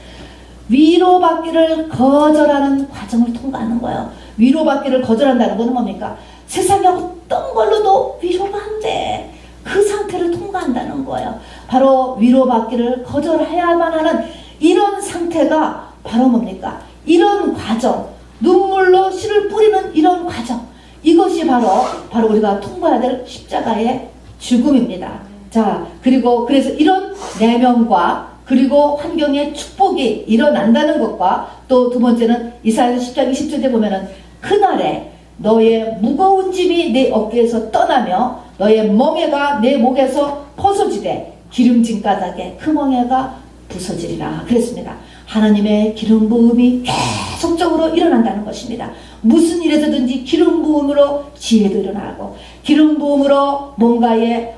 위로받기를 거절하는 과정을 통과하는 거예요. 위로받기를 거절한다는 것은 뭡니까? 세상에 어떤 걸로도 위로가 안 돼. 그 상태를 통과한다는 거예요. 바로 위로받기를 거절해야만 하는 이런 상태가 바로 뭡니까? 이런 과정, 눈물로 씨를 뿌리는 이런 과정, 이것이 바로 우리가 통과해야 될 십자가의 죽음입니다. 자, 그리고 그래서 이런 내면과 그리고 환경의 축복이 일어난다는 것과 또 두 번째는 이사야서 10장 20절에 보면은 그날에 너의 무거운 짐이 내 어깨에서 떠나며 너의 멍에가 내 목에서 벗어지되 기름진 가닥에 그 멍에가 부서지리라 그랬습니다. 하나님의 기름 부음이 계속적으로 일어난다는 것입니다. 무슨 일에서든지 기름 부음으로 지혜도 일어나고 기름 부음으로 뭔가에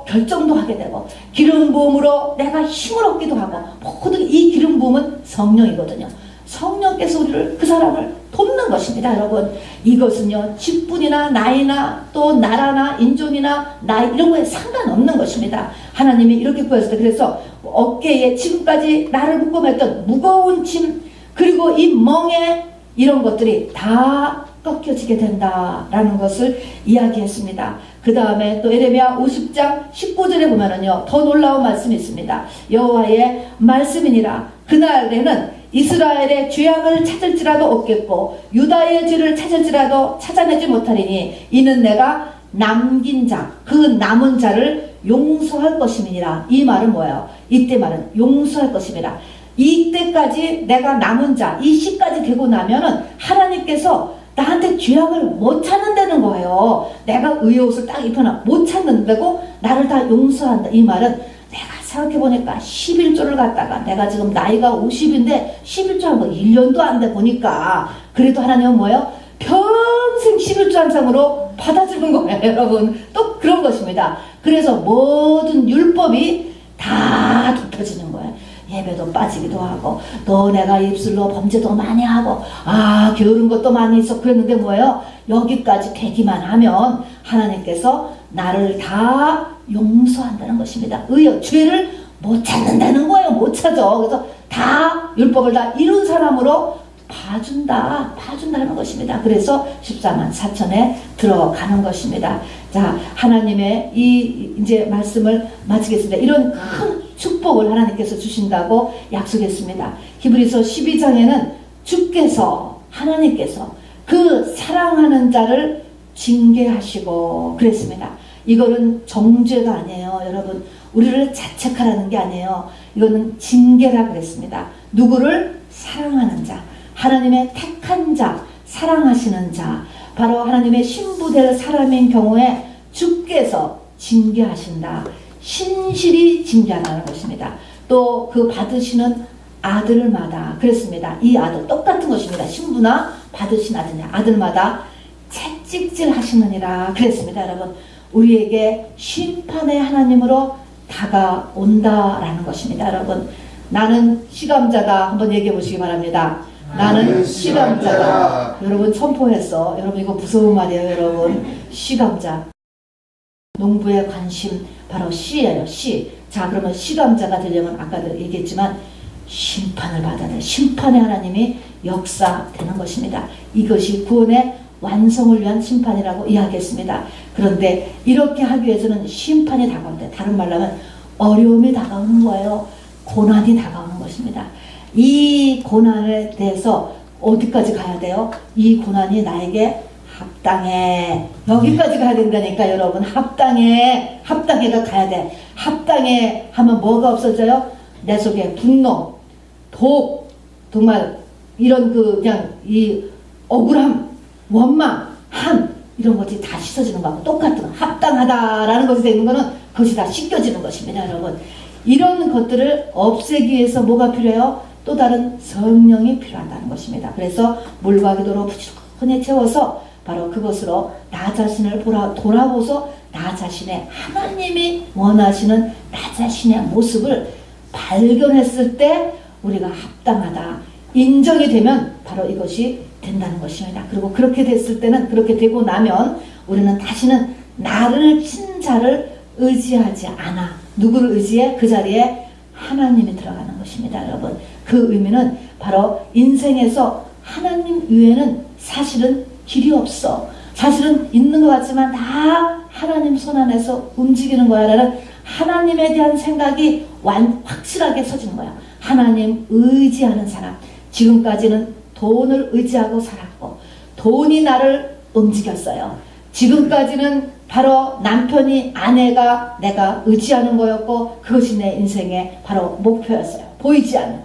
결정도 하게 되고 기름 부음으로 내가 힘을 얻기도 하고 모든 이 기름 부음은 성령이거든요. 성령께서 우리를 그 사람을 돕는 것입니다. 여러분, 이것은요 직분이나 나이나 또 나라나 인종이나 나이 이런 거에 상관없는 것입니다. 하나님이 이렇게 구했을 때 그래서 어깨에 지금까지 나를 묶어맸던 무거운 짐 그리고 이 멍에 이런 것들이 다 꺾여지게 된다라는 것을 이야기했습니다. 그 다음에 또 에레미야 50장 19절에 보면은요 더 놀라운 말씀이 있습니다. 여호와의 말씀이니라 그날에는 이스라엘의 죄악을 찾을지라도 없겠고 유다의 죄를 찾을지라도 찾아내지 못하리니 이는 내가 남긴 자 그 남은 자를 용서할 것임이니라. 이 말은 뭐예요? 이때 말은 용서할 것임이라. 이때까지 내가 남은 자 이 시까지 되고 나면은 하나님께서 나한테 죄악을 못 찾는다는 거예요. 내가 의의 옷을 딱 입혀놔 못 찾는다고 나를 다 용서한다. 이 말은 내가 생각해보니까 11조를 갖다가 내가 지금 나이가 50인데 11조 한 거 1년도 안 돼 보니까 그래도 하나님은 뭐예요? 평생 11조 한상으로 받아주는 거예요. 여러분 또 그런 것입니다. 그래서 모든 율법이 다 덮여지는 거예요. 예배도 빠지기도 하고 또 내가 입술로 범죄도 많이 하고 게으른 것도 많이 있어 그랬는데 뭐예요? 여기까지 되기만 하면 하나님께서 나를 다 용서한다는 것입니다. 죄를 못 찾는다는 거예요. 못 찾아. 그래서 다 율법을 다 이룬 사람으로 봐준다는 것입니다. 그래서 14만 4천에 들어가는 것입니다. 자, 하나님의 이제 말씀을 마치겠습니다. 이런 큰 축복을 하나님께서 주신다고 약속했습니다. 히브리서 12장에는 주께서 하나님께서 그 사랑하는 자를 징계하시고 그랬습니다. 이거는 정죄가 아니에요. 여러분 우리를 자책하라는 게 아니에요. 이거는 징계라 그랬습니다. 누구를? 사랑하는 자, 하나님의 택한 자, 사랑하시는 자, 바로 하나님의 신부될 사람인 경우에 주께서 징계하신다. 신실히 징계하라는 것입니다. 또 그 받으시는 아들마다 그랬습니다. 이 아들 똑같은 것입니다. 신부나 받으신 아들마다 채찍질 하시느니라 그랬습니다. 여러분 우리에게 심판의 하나님으로 다가온다라는 것입니다. 여러분 나는 시감자다 한번 얘기해 보시기 바랍니다. 나는 시감자다. 여러분 선포했어. 여러분 이거 무서운 말이에요. 여러분 시감자 농부의 관심 바로 씨예요. 씨. 자 그러면 시감자가 되려면 아까도 얘기했지만 심판을 받아야 돼. 심판의 하나님이 역사되는 것입니다. 이것이 구원의 완성을 위한 심판이라고 이야기했습니다. 그런데 이렇게 하기 위해서는 심판이 다가온다. 다른 말로 하면 어려움이 다가오는 거예요. 고난이 다가오는 것입니다. 이 고난에 대해서 어디까지 가야 돼요? 이 고난이 나에게 합당해. 여기까지 가야 된다니까 여러분. 합당해가 가야 돼. 합당해 하면 뭐가 없어져요? 내 속에 분노, 독, 정말 이런 그냥 이 억울함, 원망, 함 이런 것이 다 씻어지는 거하고 똑같은 합당하다라는 것이 되는 거는 그것이 다 씻겨지는 것입니다. 여러분 이런 것들을 없애기 위해서 뭐가 필요해요? 또 다른 성령이 필요하다는 것입니다. 그래서 물과 기도로 부지런히 채워서 바로 그것으로 나 자신을 돌아보서 나 자신의 하나님이 원하시는 나 자신의 모습을 발견했을 때 우리가 합당하다 인정이 되면 바로 이것이 된다는 것입니다. 그리고 그렇게 됐을 때는 그렇게 되고 나면 우리는 다시는 나를 친 자를 의지하지 않아. 누구를 의지해? 그 자리에 하나님이 들어가는 것입니다. 여러분 그 의미는 바로 인생에서 하나님 외에는 사실은 길이 없어. 사실은 있는 것 같지만 다 하나님 손 안에서 움직이는 거야 라는 하나님에 대한 생각이 확실하게 서지는 거야. 하나님 의지하는 사람. 지금까지는 돈을 의지하고 살았고 돈이 나를 움직였어요. 지금까지는 바로 남편이, 아내가 내가 의지하는 거였고 그것이 내 인생의 바로 목표였어요. 보이지 않는.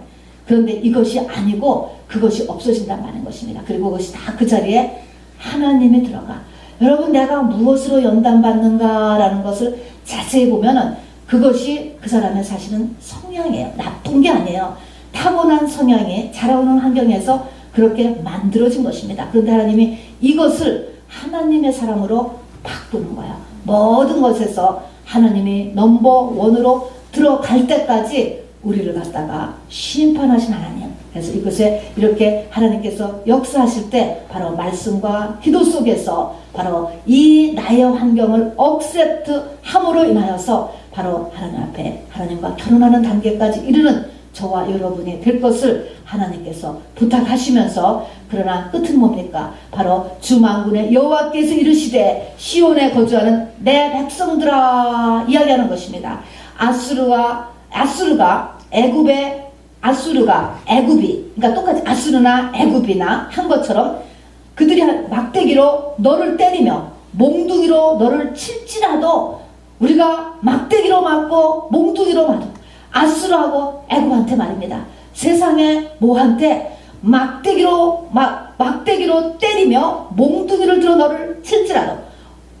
그런데 이것이 아니고 그것이 없어진다는 것입니다. 그리고 그것이 다 그 자리에 하나님이 들어가. 여러분, 내가 무엇으로 연단받는가라는 것을 자세히 보면은 그것이 그 사람의 사실은 성향이에요. 나쁜 게 아니에요. 타고난 성향이 자라오는 환경에서 그렇게 만들어진 것입니다. 그런데 하나님이 이것을 하나님의 사람으로 바꾸는 거예요. 모든 것에서 하나님이 넘버 원으로 들어갈 때까지 우리를 갖다가 심판하신 하나님. 그래서 이것에 이렇게 하나님께서 역사하실 때 바로 말씀과 기도 속에서 바로 이 나의 환경을 억셉트 함으로 인하여서 바로 하나님 앞에 하나님과 결혼하는 단계까지 이르는 저와 여러분이 될 것을 하나님께서 부탁하시면서, 그러나 끝은 뭡니까? 바로 주만군의 여호와께서 이르시되 시온에 거주하는 내 백성들아 이야기하는 것입니다. 아수르가 애굽이, 그러니까 똑같이 아수르나 애굽이나 한 것처럼 그들이 막대기로 너를 때리며 몽둥이로 너를 칠지라도 때리고 막대기로 맞고 몽둥이로 맞고, 아수르하고 애굽한테 말입니다. 세상에 뭐한테 막대기로 때리며 몽둥이를 들어 너를 칠지라도,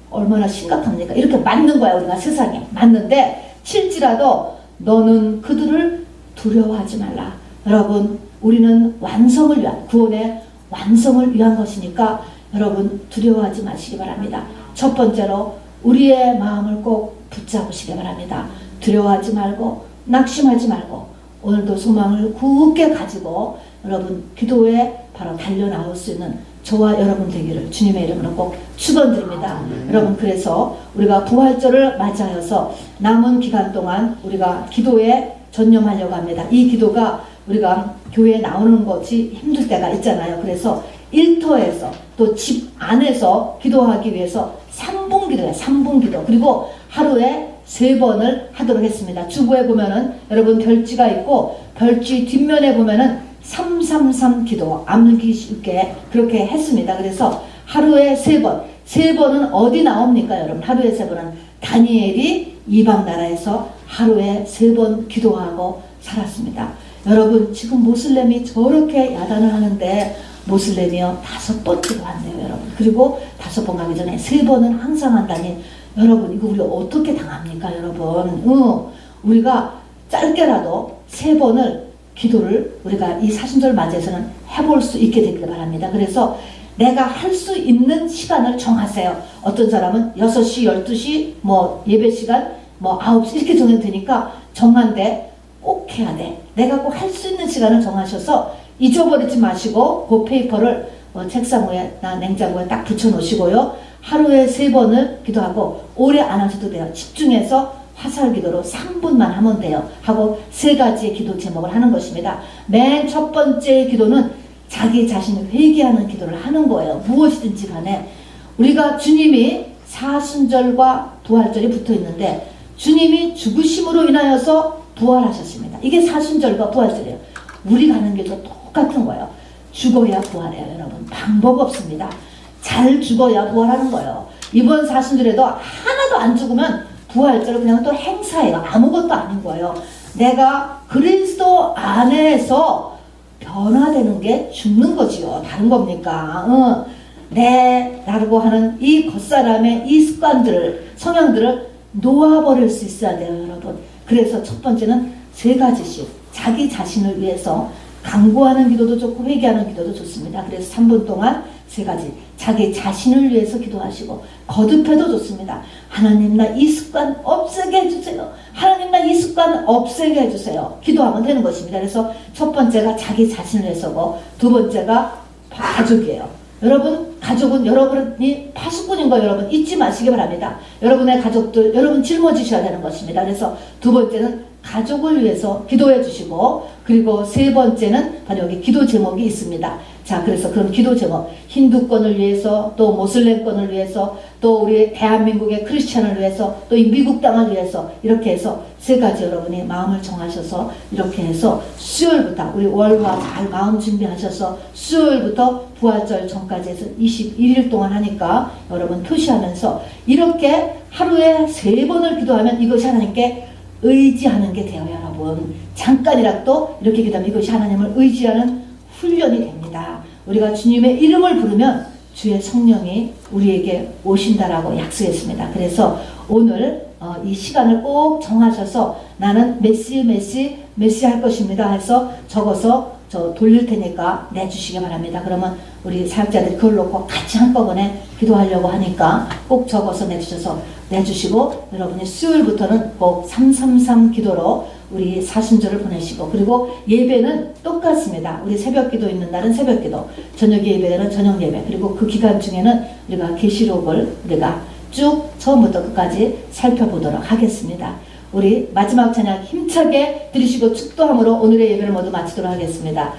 얼마나 심각합니까? 이렇게 맞는 거야. 우리가 세상에 맞는데 칠지라도 너는 그들을 두려워하지 말라. 여러분, 우리는 완성을 위한, 구원의 완성을 위한 것이니까 여러분 두려워하지 마시기 바랍니다. 첫 번째로 우리의 마음을 꼭 붙잡으시기 바랍니다. 두려워하지 말고 낙심하지 말고 오늘도 소망을 굳게 가지고 여러분 기도에 바로 달려나올 수 있는 저와 여러분 되기를 주님의 이름으로 꼭 축원드립니다. 여러분, 그래서 우리가 부활절을 맞이하여서 남은 기간 동안 우리가 기도에 전념하려고 합니다. 이 기도가 우리가 교회에 나오는 것이 힘들 때가 있잖아요. 그래서 일터에서 또 집 안에서 기도하기 위해서 3분 기도예요. 3분 기도. 그리고 하루에 3번을 하도록 했습니다. 주보에 보면은 여러분 별지가 있고 별지 뒷면에 보면은 333 기도 암기 쉽게 그렇게 했습니다. 그래서 하루에 3번. 3번은 어디 나옵니까, 여러분? 하루에 3번은 다니엘이 이방 나라에서 하루에 3번 기도하고 살았습니다. 여러분, 지금 모슬렘이 저렇게 야단을 하는데 모슬렘이요 5번 기도한대요, 여러분. 그리고 5번 가기 전에 3번은 항상 한다니, 여러분 이거 우리 어떻게 당합니까, 여러분? 우리가 짧게라도 3번을 기도를 우리가 이 사순절 맞이해서는 해볼 수 있게 되길 바랍니다. 그래서 내가 할 수 있는 시간을 정하세요. 어떤 사람은 6시, 12시, 예배 시간, 9시 이렇게 정해도 되니까 정한데 꼭 해야 돼. 내가 꼭 할 수 있는 시간을 정하셔서 잊어버리지 마시고 그 페이퍼를 책상 위에나 냉장고에 딱 붙여 놓으시고요. 하루에 3번을 기도하고 오래 안 하셔도 돼요. 집중해서 화살 기도로 3분만 하면 돼요. 하고 3가지의 기도 제목을 하는 것입니다. 맨 첫 번째 기도는 자기 자신을 회개하는 기도를 하는 거예요. 무엇이든지 간에 우리가 주님이 사순절과 부활절이 붙어 있는데 주님이 죽으심으로 인하여서 부활하셨습니다. 이게 사순절과 부활절이에요. 우리가 하는 게 똑같은 거예요. 죽어야 부활해요, 여러분. 방법 없습니다. 잘 죽어야 부활하는 거예요. 이번 사순절에도 하나도 안 죽으면 부활절은 그냥 또 행사예요. 아무것도 아닌 거예요. 내가 그리스도 안에서 변화되는 게 죽는 거지요. 다른 겁니까? 나라고 하는 이 겉사람의 이 습관들을, 성향들을 놓아버릴 수 있어야 돼요, 여러분. 그래서 첫 번째는 3가지씩 자기 자신을 위해서 간구하는 기도도 좋고 회개하는 기도도 좋습니다. 그래서 3분 동안 3가지 자기 자신을 위해서 기도하시고 거듭해도 좋습니다. 하나님 나 이 습관 없애게 해주세요. 하나님 나 이 습관 없애게 해주세요. 기도하면 되는 것입니다. 그래서 첫 번째가 자기 자신을 위해서고 두 번째가 가족이에요. 여러분, 가족은 여러분이 파수꾼인 거 여러분 잊지 마시기 바랍니다. 여러분의 가족들 여러분 짊어지셔야 되는 것입니다. 그래서 두 번째는 가족을 위해서 기도해 주시고, 그리고 3번째는 바로 여기 기도 제목이 있습니다. 자, 그래서 그런 기도 제목, 힌두권을 위해서, 또 모슬렘권을 위해서, 또 우리 대한민국의 크리스천을 위해서, 또 이 미국 땅을 위해서, 이렇게 해서 세 가지 여러분이 마음을 정하셔서 이렇게 해서 수요일부터 우리 월화 잘 마음 준비하셔서 수요일부터 부활절 전까지 해서 21일 동안 하니까 여러분 표시하면서 이렇게 하루에 3번을 기도하면 이것이 하나님께 의지하는 게 돼요, 여러분. 잠깐이라도 이렇게 기도하면 이것이 하나님을 의지하는 훈련이 됩니다. 우리가 주님의 이름을 부르면 주의 성령이 우리에게 오신다라고 약속했습니다. 그래서 오늘 이 시간을 꼭 정하셔서 나는 메시 할 것입니다 해서 적어서 저 돌릴 테니까 내주시기 바랍니다. 그러면 우리 사역자들이 그걸 놓고 같이 한꺼번에 기도하려고 하니까 꼭 적어서 내주시고 여러분이 수요일부터는 꼭 333 기도로 우리 사순절을 보내시고, 그리고 예배는 똑같습니다. 우리 새벽 기도 있는 날은 새벽 기도, 저녁 예배는 저녁 예배, 그리고 그 기간 중에는 우리가 계시록을 우리가 쭉 처음부터 끝까지 살펴보도록 하겠습니다. 우리 마지막 찬양 힘차게 들으시고 축도함으로 오늘의 예배를 모두 마치도록 하겠습니다.